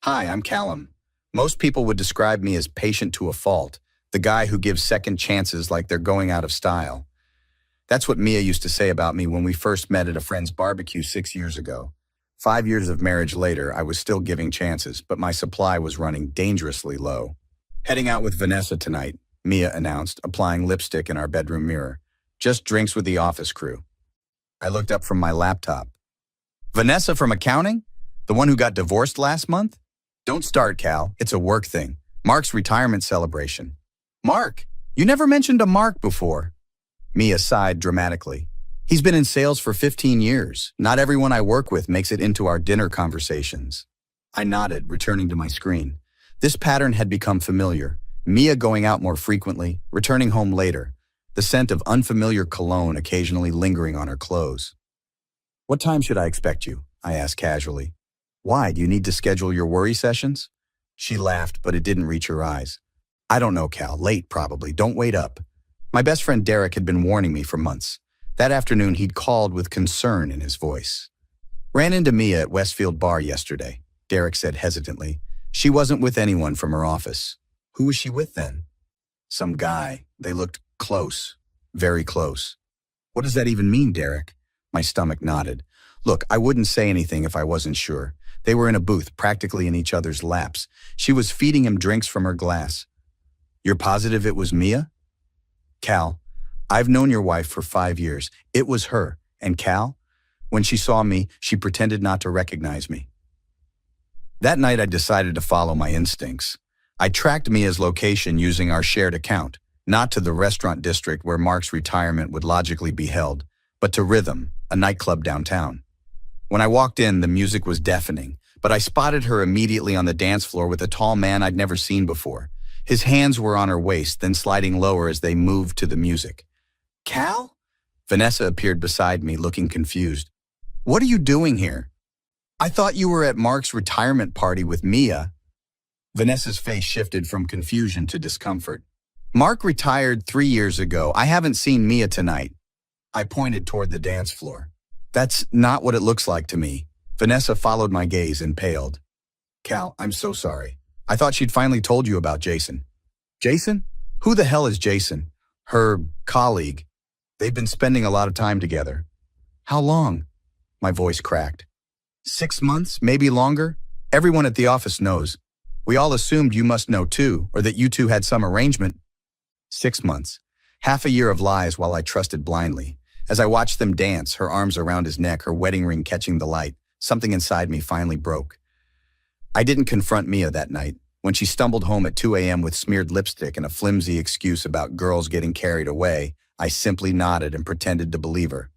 Hi, I'm Callum. Most people would describe me as patient to a fault, the guy who gives second chances like they're going out of style. That's what Mia used to say about me when we first met at a friend's barbecue 6 years ago. 5 years of marriage later, I was still giving chances, but my supply was running dangerously low. Heading out with Vanessa tonight, Mia announced, applying lipstick in our bedroom mirror. Just drinks with the office crew. I looked up from my laptop. Vanessa from accounting? The one who got divorced last month? Don't start, Cal. It's a work thing. Mark's retirement celebration. Mark? You never mentioned a Mark before. Mia sighed dramatically. He's been in sales for 15 years. Not everyone I work with makes it into our dinner conversations. I nodded, returning to my screen. This pattern had become familiar. Mia going out more frequently, returning home later. The scent of unfamiliar cologne occasionally lingering on her clothes. What time should I expect you? I asked casually. Why, do you need to schedule your worry sessions? She laughed, but it didn't reach her eyes. I don't know, Cal. Late, probably. Don't wait up. My best friend Derek had been warning me for months. That afternoon, he'd called with concern in his voice. Ran into Mia at Westfield Bar yesterday, Derek said hesitantly. She wasn't with anyone from her office. Who was she with then? Some guy. They looked close. Very close. What does that even mean, Derek? My stomach nodded. Look, I wouldn't say anything if I wasn't sure. They were in a booth, practically in each other's laps. She was feeding him drinks from her glass. You're positive it was Mia? Cal, I've known your wife for 5 years. It was her. And Cal, when she saw me, she pretended not to recognize me. That night, I decided to follow my instincts. I tracked Mia's location using our shared account, not to the restaurant district where Mark's retirement would logically be held, but to Rhythm, a nightclub downtown. When I walked in, the music was deafening, but I spotted her immediately on the dance floor with a tall man I'd never seen before. His hands were on her waist, then sliding lower as they moved to the music. Cal? Vanessa appeared beside me, looking confused. What are you doing here? I thought you were at Mark's retirement party with Mia. Vanessa's face shifted from confusion to discomfort. Mark retired 3 years ago. I haven't seen Mia tonight. I pointed toward the dance floor. That's not what it looks like to me. Vanessa followed my gaze and paled. Cal, I'm so sorry. I thought she'd finally told you about Jason. Jason? Who the hell is Jason? Her colleague. They've been spending a lot of time together. How long? My voice cracked. 6 months, maybe longer? Everyone at the office knows. We all assumed you must know too, or that you two had some arrangement. 6 months. Half a year of lies while I trusted blindly. As I watched them dance, her arms around his neck, her wedding ring catching the light, something inside me finally broke. I didn't confront Mia that night. When she stumbled home at 2 a.m. with smeared lipstick and a flimsy excuse about girls getting carried away, I simply nodded and pretended to believe her.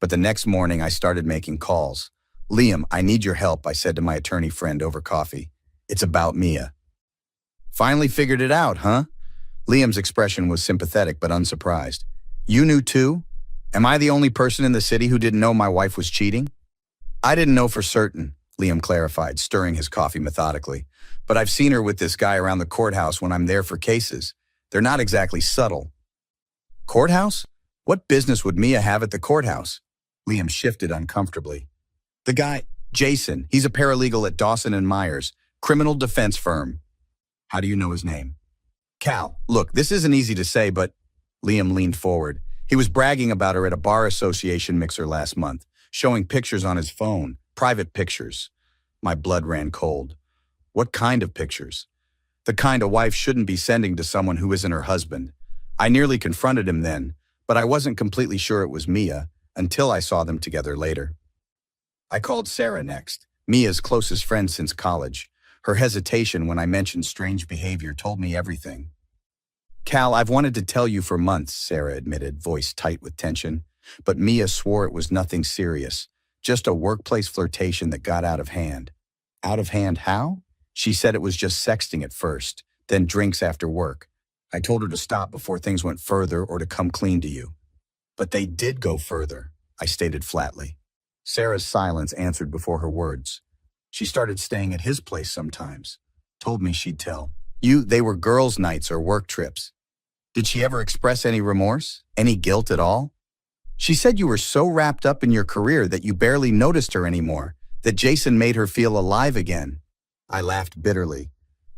But the next morning, I started making calls. Liam, I need your help, I said to my attorney friend over coffee. It's about Mia. Finally figured it out, huh? Liam's expression was sympathetic but unsurprised. You knew too? Am I the only person in the city who didn't know my wife was cheating? I didn't know for certain, Liam clarified, stirring his coffee methodically. But I've seen her with this guy around the courthouse when I'm there for cases. They're not exactly subtle. Courthouse? What business would Mia have at the courthouse? Liam shifted uncomfortably. The guy, Jason, he's a paralegal at Dawson and Myers, criminal defense firm. How do you know his name? Cal, look, this isn't easy to say, but... Liam leaned forward. He was bragging about her at a bar association mixer last month, showing pictures on his phone, private pictures. My blood ran cold. What kind of pictures? The kind a wife shouldn't be sending to someone who isn't her husband. I nearly confronted him then, but I wasn't completely sure it was Mia until I saw them together later. I called Sarah next, Mia's closest friend since college. Her hesitation when I mentioned strange behavior told me everything. Cal, I've wanted to tell you for months, Sarah admitted, voice tight with tension. But Mia swore it was nothing serious, just a workplace flirtation that got out of hand. Out of hand how? She said it was just sexting at first, then drinks after work. I told her to stop before things went further or to come clean to you. But they did go further, I stated flatly. Sarah's silence answered before her words. She started staying at his place sometimes. Told me she'd tell. They were girls' nights or work trips. Did she ever express any remorse? Any guilt at all? She said you were so wrapped up in your career that you barely noticed her anymore, that Jason made her feel alive again. I laughed bitterly.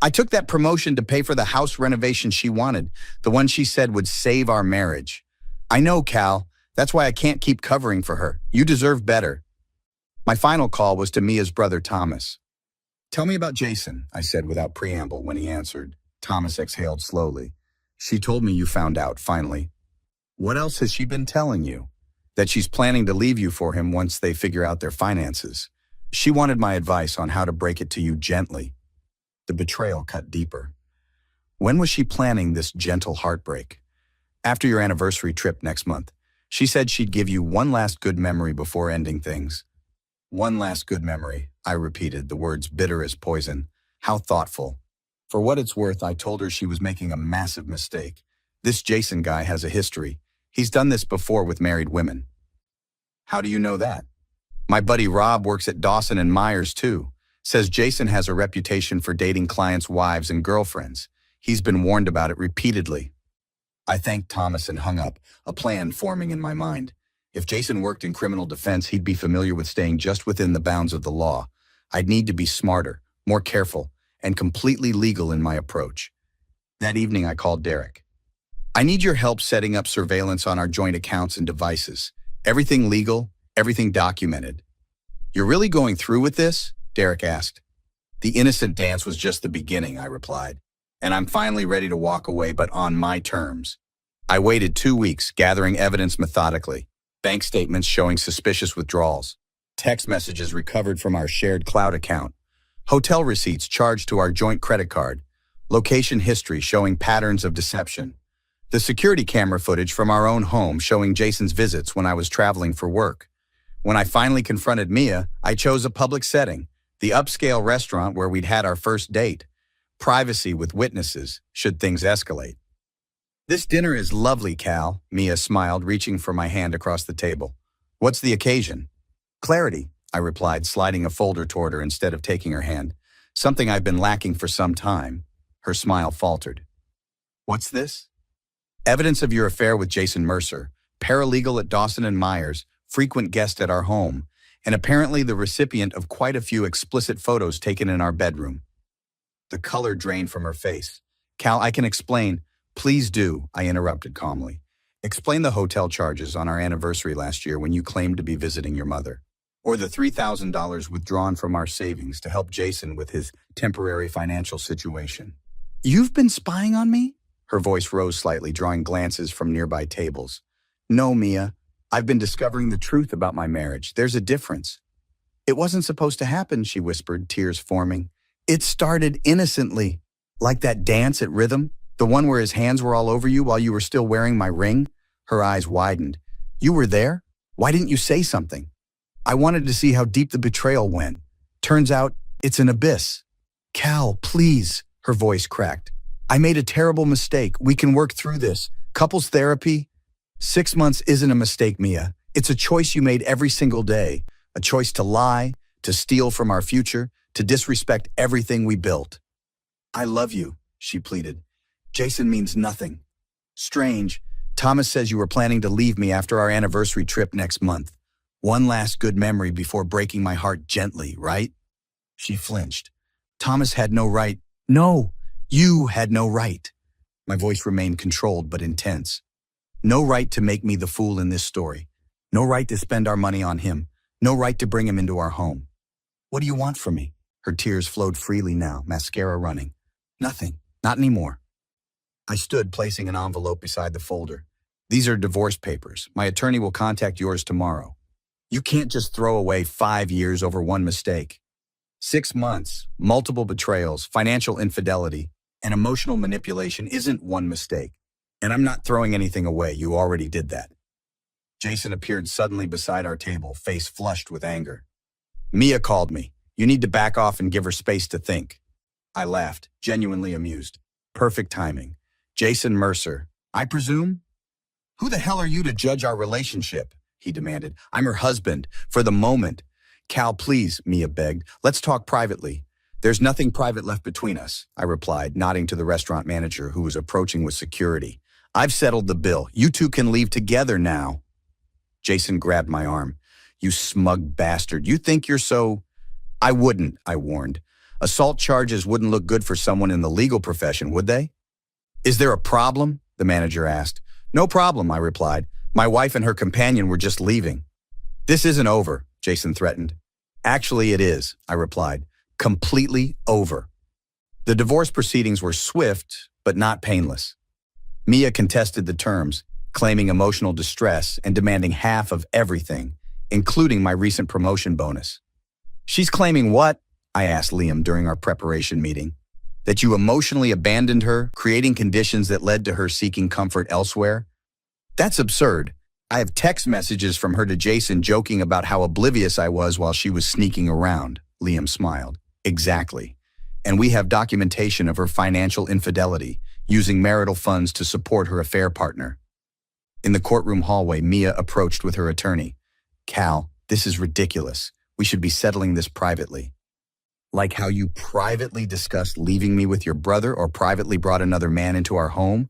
I took that promotion to pay for the house renovation she wanted, the one she said would save our marriage. I know, Cal. That's why I can't keep covering for her. You deserve better. My final call was to Mia's brother, Thomas. Tell me about Jason, I said without preamble when he answered. Thomas exhaled slowly. She told me you found out, finally. What else has she been telling you? That she's planning to leave you for him once they figure out their finances. She wanted my advice on how to break it to you gently. The betrayal cut deeper. When was she planning this gentle heartbreak? After your anniversary trip next month. She said she'd give you one last good memory before ending things. One last good memory, I repeated, the words bitter as poison. How thoughtful. For what it's worth, I told her she was making a massive mistake. This Jason guy has a history. He's done this before with married women. How do you know that? My buddy Rob works at Dawson and Myers too. Says Jason has a reputation for dating clients' wives and girlfriends. He's been warned about it repeatedly. I thanked Thomas and hung up, a plan forming in my mind. If Jason worked in criminal defense, he'd be familiar with staying just within the bounds of the law. I'd need to be smarter, more careful, and completely legal in my approach. That evening, I called Derek. I need your help setting up surveillance on our joint accounts and devices. Everything legal, everything documented. You're really going through with this? Derek asked. The innocent dance was just the beginning, I replied. And I'm finally ready to walk away, but on my terms. I waited 2 weeks, gathering evidence methodically. Bank statements showing suspicious withdrawals. Text messages recovered from our shared cloud account. Hotel receipts charged to our joint credit card. Location history showing patterns of deception. The security camera footage from our own home showing Jason's visits when I was traveling for work. When I finally confronted Mia, I chose a public setting, the upscale restaurant where we'd had our first date. Privacy with witnesses, should things escalate. This dinner is lovely, Cal, Mia smiled, reaching for my hand across the table. What's the occasion? Clarity, I replied, sliding a folder toward her instead of taking her hand. Something I've been lacking for some time. Her smile faltered. What's this? Evidence of your affair with Jason Mercer, paralegal at Dawson and Myers, frequent guest at our home, and apparently the recipient of quite a few explicit photos taken in our bedroom. The color drained from her face. Cal, I can explain. Please do, I interrupted calmly. Explain the hotel charges on our anniversary last year when you claimed to be visiting your mother. Or the $3,000 withdrawn from our savings to help Jason with his temporary financial situation. You've been spying on me? Her voice rose slightly, drawing glances from nearby tables. No, Mia. I've been discovering the truth about my marriage. There's a difference. It wasn't supposed to happen, she whispered, tears forming. It started innocently. Like that dance at Rhythm, the one where his hands were all over you while you were still wearing my ring? Her eyes widened. You were there? Why didn't you say something? I wanted to see how deep the betrayal went. Turns out, it's an abyss. Cal, please, her voice cracked. I made a terrible mistake. We can work through this. Couples therapy? 6 months isn't a mistake, Mia. It's a choice you made every single day. A choice to lie, to steal from our future, to disrespect everything we built. I love you, she pleaded. Jason means nothing. Strange. Thomas says you were planning to leave me after our anniversary trip next month. One last good memory before breaking my heart gently, right? She flinched. Thomas had no right. No, you had no right. My voice remained controlled but intense. No right to make me the fool in this story. No right to spend our money on him. No right to bring him into our home. What do you want from me? Her tears flowed freely now, mascara running. Nothing. Not anymore. I stood, placing an envelope beside the folder. These are divorce papers. My attorney will contact yours tomorrow. You can't just throw away 5 years over one mistake. 6 months, multiple betrayals, financial infidelity, and emotional manipulation isn't one mistake. And I'm not throwing anything away. You already did that. Jason appeared suddenly beside our table, face flushed with anger. Mia called me. You need to back off and give her space to think. I laughed, genuinely amused. Perfect timing. Jason Mercer, I presume? Who the hell are you to judge our relationship? He demanded. I'm her husband, for the moment. Cal, please, Mia begged. Let's talk privately. There's nothing private left between us, I replied, nodding to the restaurant manager who was approaching with security. I've settled the bill. You two can leave together now. Jason grabbed my arm. You smug bastard. You think you're so... I wouldn't, I warned. Assault charges wouldn't look good for someone in the legal profession, would they? Is there a problem? The manager asked. No problem, I replied. My wife and her companion were just leaving. This isn't over, Jason threatened. Actually, it is, I replied. Completely over. The divorce proceedings were swift, but not painless. Mia contested the terms, claiming emotional distress and demanding half of everything, including my recent promotion bonus. She's claiming what? I asked Liam during our preparation meeting. That you emotionally abandoned her, creating conditions that led to her seeking comfort elsewhere? That's absurd. I have text messages from her to Jason joking about how oblivious I was while she was sneaking around. Liam smiled. Exactly. And we have documentation of her financial infidelity, using marital funds to support her affair partner. In the courtroom hallway, Mia approached with her attorney. Cal, this is ridiculous. We should be settling this privately. Like how you privately discussed leaving me with your brother or privately brought another man into our home?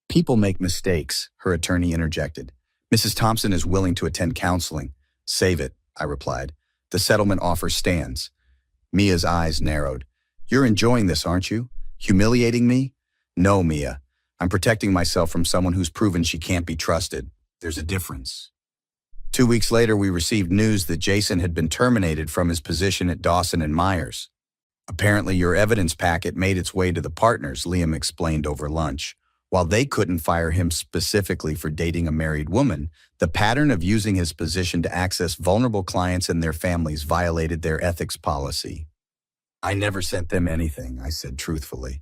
People make mistakes, her attorney interjected. Mrs. Thompson is willing to attend counseling. Save it, I replied. The settlement offer stands. Mia's eyes narrowed. You're enjoying this, aren't you? Humiliating me? No, Mia. I'm protecting myself from someone who's proven she can't be trusted. There's a difference. 2 weeks later, we received news that Jason had been terminated from his position at Dawson and Myers. Apparently, your evidence packet made its way to the partners, Liam explained over lunch. While they couldn't fire him specifically for dating a married woman, the pattern of using his position to access vulnerable clients and their families violated their ethics policy. I never sent them anything, I said truthfully.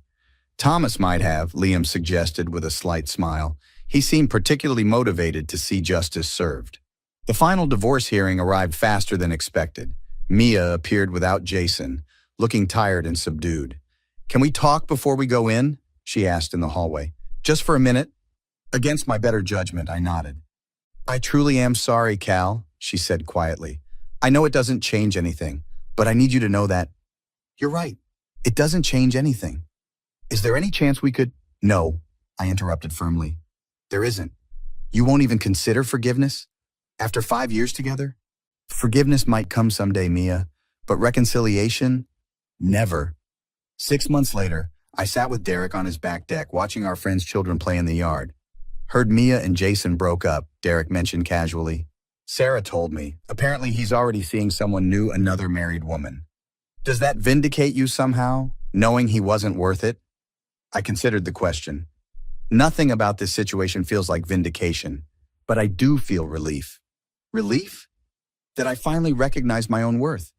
Thomas might have, Liam suggested with a slight smile. He seemed particularly motivated to see justice served. The final divorce hearing arrived faster than expected. Mia appeared without Jason, looking tired and subdued. Can we talk before we go in? She asked in the hallway. Just for a minute? Against my better judgment, I nodded. I truly am sorry, Cal, she said quietly. I know it doesn't change anything, but I need you to know that. You're right. It doesn't change anything. Is there any chance we could? No, I interrupted firmly. There isn't. You won't even consider forgiveness? After 5 years together? Forgiveness might come someday, Mia, but reconciliation? Never. 6 months later, I sat with Derek on his back deck watching our friends' children play in the yard. Heard Mia and Jason broke up, Derek mentioned casually. Sarah told me. Apparently he's already seeing someone new, another married woman. Does that vindicate you somehow, knowing he wasn't worth it? I considered the question. Nothing about this situation feels like vindication, but I do feel relief. Relief? That I finally recognized my own worth.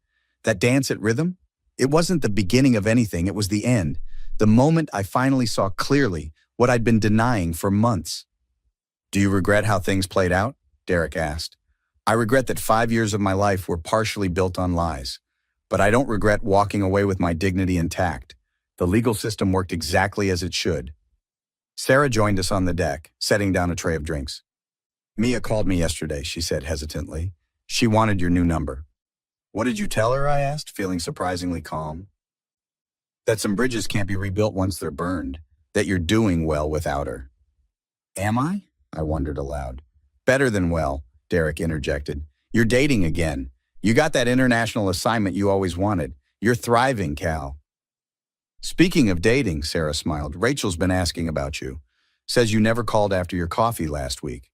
That dance at rhythm? It wasn't the beginning of anything, it was the end. The moment I finally saw clearly what I'd been denying for months. Do you regret how things played out? Derek asked. I regret that 5 years of my life were partially built on lies, but I don't regret walking away with my dignity intact. The legal system worked exactly as it should. Sarah joined us on the deck, setting down a tray of drinks. Mia called me yesterday, she said hesitantly. She wanted your new number. What did you tell her? I asked, feeling surprisingly calm. That some bridges can't be rebuilt once they're burned. That you're doing well without her. Am I? I wondered aloud. Better than well, Derek interjected. You're dating again. You got that international assignment you always wanted. You're thriving, Cal. Speaking of dating, Sarah smiled. Rachel's been asking about you. Says you never called after your coffee last week.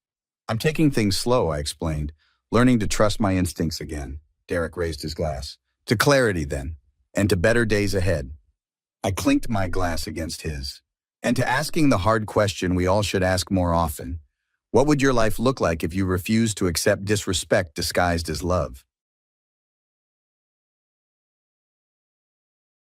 I'm taking things slow, I explained. Learning to trust my instincts again. Derek raised his glass. To clarity, then, and to better days ahead. I clinked my glass against his. And to asking the hard question we all should ask more often. What would your life look like if you refused to accept disrespect disguised as love?